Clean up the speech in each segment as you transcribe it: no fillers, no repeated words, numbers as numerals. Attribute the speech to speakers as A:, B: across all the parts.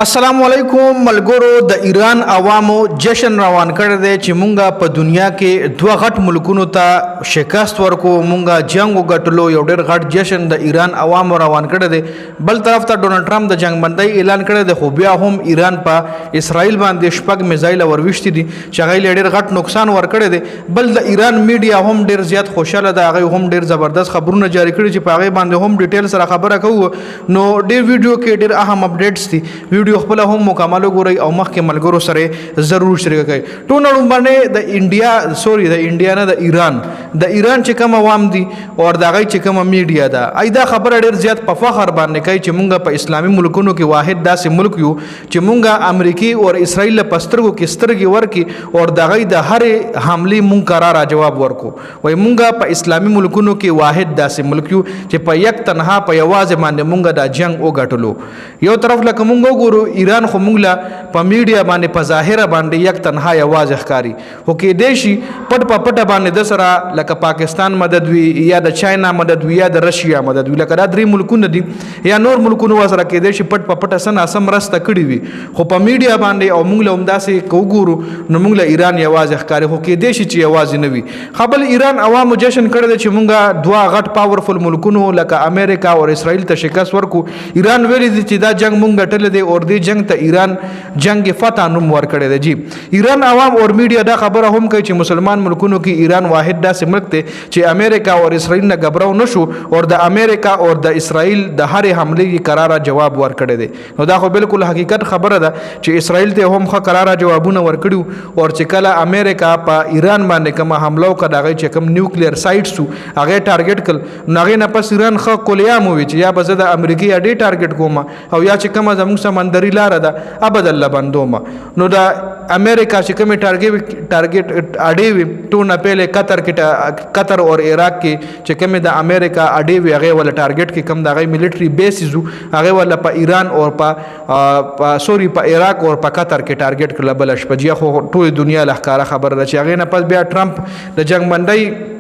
A: السلام علیکم ملګرو د ایران عوامو جشن روان کړی دی چې مونږه په دنیا کې دوه غټ ملکونو ته شکست ورکو مونږه جنگ وګټلو یو ډېر غټ جشن د ایران عوامو روان کړی دی بل طرف ته ډونالد ټرمپ د جنگ بندۍ اعلان کړی دی خو بیا هم ایران په اسرائیل باندې شپږ میزایل وروشتي دي چې هغه ډېر غټ نقصان ورکړی دی بل د ایران میډیا هم ډېر زیات خوشاله ده هغه هم ډېر زبردست خبرونه جاری کړي چې په هغه باندې هم ډیټیل سره خبره کوو نو ډېر ویډیو کې ډېر اهم اپډیټس دي ویډیو خپل هم مکمل وګورئ او مخکې ملګرو سره ضرور شریک کړئ ټول باندې د انډیا نه د ایران چې کوم عوام دي او دغه چې کوم میډیا ده ایدا خبره ډېر زیات په فخر باندې کوي چې مونږ په اسلامي ملکونو کې واحد داسې ملک یو چې مونږ امریکای او اسرائیل له پسترګو کې سترګې ورکی او دغه د هر حمله مونږ قرار جواب ورکو وای مونږ په اسلامي ملکونو کې واحد داسې ملک یو چې په یک تنها په یوازې باندې مونږ د جنگ وګټلو یو طرف لکه مونږ وګورو ایران خو مونږ لا په میډیا باندې په ظاهره باندې یک تنها یوازې ښکاری خو کې دیشي پټ په پټه باندې د سره لکه پاکستان مدد وی یا د چاینا مدد وی یا د رشیا مدد وی لکه دا درې ملکونه دي یا نور ملکونه وسره کې دیشي پټ په پټه سن اسم راسته کړی وي خو په میډیا باندې او مونږ له همداسې کوګورو نو مونږ له ایران یوازې ښکاری خو کې دیشي چې یوازې نه وي خپل ایران عوامو جشن کړی چې مونږه دوه غټ پاورفل ملکونو لکه امریکا او اسرائیل ته شکست ورکو ایران ویلي چې دا جنگ مونږ ګټل دی او دې جنگ ته ایران جنگ فتح نوم ورکړی دی جی ایران عوام او میډیا دا خبره هم کوي چې مسلمان ملکونو کې ایران واحد داسې ملک دی چې امریکا او اسرائیل نه غبرو نشو او د امریکا او د اسرائیل د هر حمله قراره جواب ورکړی دی نو دا خو بالکل حقیقت خبره ده چې اسرائیل ته هم ښه قراره جوابونه ورکړي او چې کله امریکا په ایران باندې کوم حمله وکړه هغه چې کوم نیوکلیر سایټس هغه ټارګټ کړ نو هغه نه پس ایران ښه کولیام وی چې یا به زه د امریکای اډې ټارګټ کوم او یا چې کوم زموږ سمندري لار ده ابد الله بندوما نو دا امریکا چې کوم ټارګټ اډې وي ټول نه پهله قطر او عراق کې چې کوم د امریکا اډې وي هغه ول ټارګټ کې کوم دغه ملټري بیسز هغه ول په ایران او په عراق او په قطر کې ټارګټ کړل بل شپجیا خو ټول دنیا لخکاره خبر ده چې هغه نه پس بیا ټرمپ د جنگ بندۍ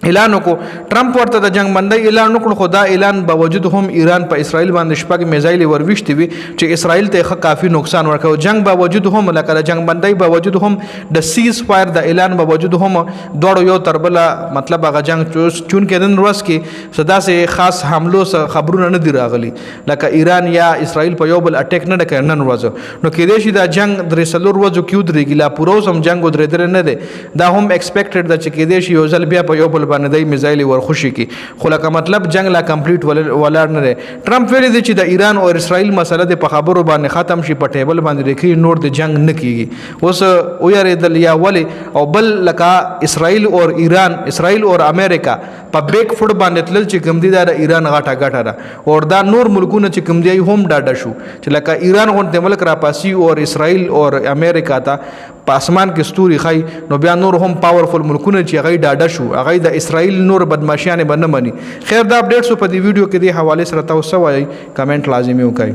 A: اعلان وکړو ټرمپ ورته د جنگ بندۍ اعلان وکړو خو دا اعلان باوجود هم ایران په اسرائیل باندې شپږ میزایل وروشتي وي چې اسرائیل ته کافي نقصان ورکړو جنگ باوجود هم لکه د جنگ بندۍ باوجود هم د سیز فایر د اعلان باوجود هم دوړو یو تربله مطلب هغه جنگ چون کې دن ورځ کې صدا سه خاص حملو سره خبرونه نه دی راغلي لکه ایران یا اسرائیل په یو بل اٹیک نه کړي نن ورځ نو کې دې شي دا جنگ درې سلور ورځو کې ودرېږي لا پروز هم جنگ ودرې نه دی دا هم ایکسپیکټډ ده چې کې دې شي یو ځل بیا په یو بل باندې د میزایل ورخوشي کی خو لکه مطلب جنگ لا کمپلیټ ولر نه ټرمپ ویلي دی چې د ایران او اسرائیل مسله د په خبرو باندې ختم شي په ټیبل باندې لري نور د جنگ نه کیږي اوس او یریدل یا ولی او بل لکه اسرائیل او ایران اسرائیل او امریکا په بیک فوټ باندې تل چې کوم دي د ایران غټه ده او دا نور ملکونه چې کوم دی هم ډاډه شو چې لکه ایران غونډه ملک را پاسي او اسرائیل او امریکا ته په اسمان کې ستوري خای نو بیا نور هم پاورفل ملکونه چې هغه ډاډه شو هغه د اسرائیل نور بدمعشیانه بنه مني خیر دا اپډیټس په دې ویډیو کې د حواله سره تاسو وایي کمنټ لازمي وکړئ